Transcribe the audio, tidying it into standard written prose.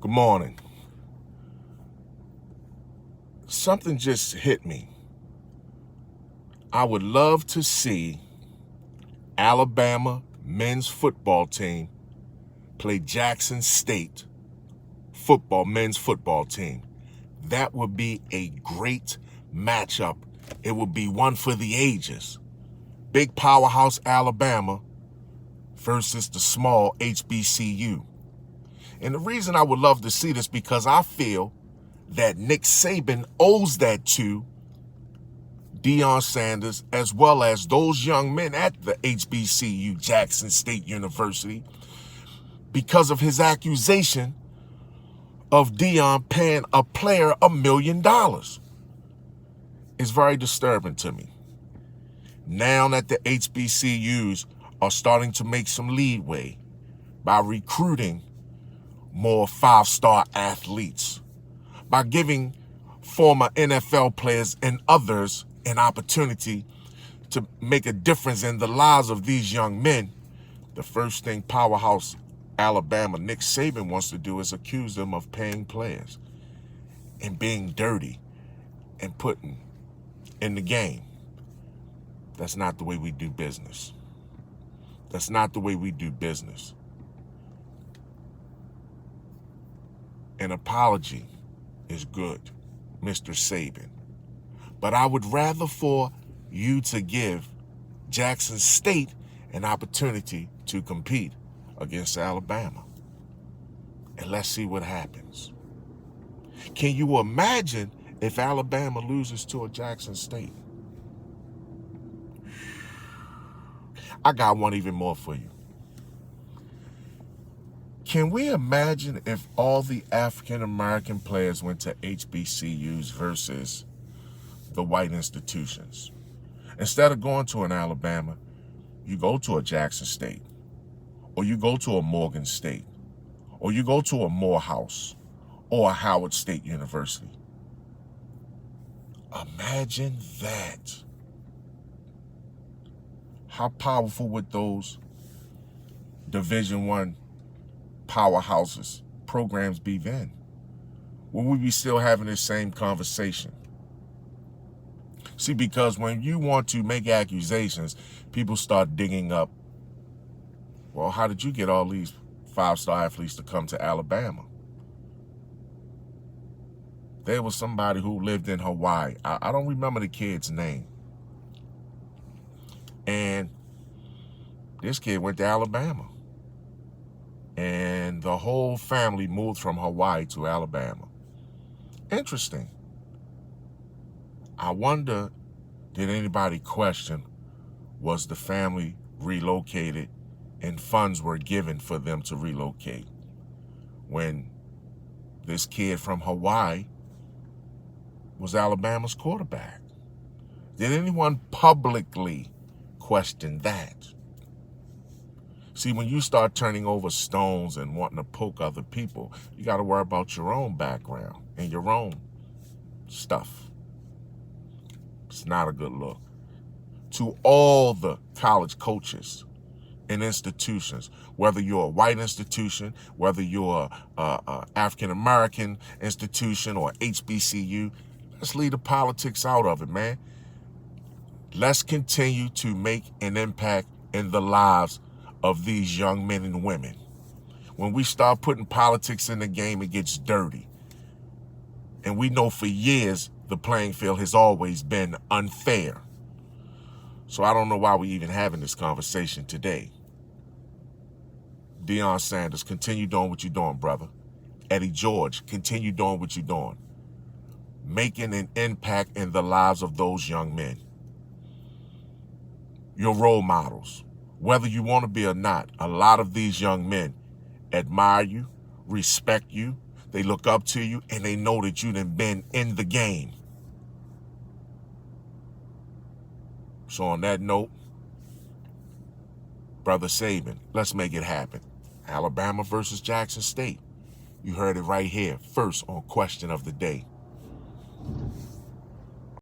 Good morning. Something just hit me. I would love to see Alabama men's football team play Jackson State men's football team. That would be a great matchup. It would be one for the ages. Big powerhouse Alabama versus the small HBCU. And the reason I would love to see this because I feel that Nick Saban owes that to Deion Sanders as well as those young men at the HBCU, Jackson State University, because of his accusation of Deion paying a player $1 million. It's very disturbing to me. Now that the HBCUs are starting to make some leeway by recruiting more five-star athletes, by giving former NFL players and others an opportunity to make a difference in the lives of these young men, the first thing powerhouse Alabama Nick Saban wants to do is accuse them of paying players and being dirty and putting in the game. That's not the way we do business. That's not the way we do business. An apology is good, Mr. Saban. But I would rather for you to give Jackson State an opportunity to compete against Alabama. And let's see what happens. Can you imagine if Alabama loses to a Jackson State? I got one even more for you. Can we imagine if all the African-American players went to HBCUs versus the white institutions? Instead of going to an Alabama, you go to a Jackson State, or you go to a Morgan State, or you go to a Morehouse, or a Howard State University. Imagine that. How powerful would those Division I powerhouses programs be then? Will we be still having this same conversation? See, because when you want to make accusations, people start digging up, well, how did you get all these five-star athletes to come to Alabama? There was somebody who lived in Hawaii. I don't remember the kid's name. And this kid went to Alabama. And the whole family moved from Hawaii to Alabama. Interesting. I wonder, did anybody question, was the family relocated and funds were given for them to relocate when this kid from Hawaii was Alabama's quarterback? Did anyone publicly question that? See, when you start turning over stones and wanting to poke other people, you got to worry about your own background and your own stuff. It's not a good look. To all the college coaches and institutions, whether you're a white institution, whether you're a African-American institution or HBCU, let's leave the politics out of it, man. Let's continue to make an impact in the lives of these young men and women. When we start putting politics in the game, it gets dirty. And we know for years the playing field has always been unfair. So I don't know why we're even having this conversation today. Deion Sanders, continue doing what you're doing, brother. Eddie George, continue doing what you're doing. Making an impact in the lives of those young men. Your role models. Whether you want to be or not, a lot of these young men admire you, respect you, they look up to you, and they know that you done been in the game. So on that note, Brother Saban, let's make it happen. Alabama versus Jackson State. You heard it right here, first on Question of the Day.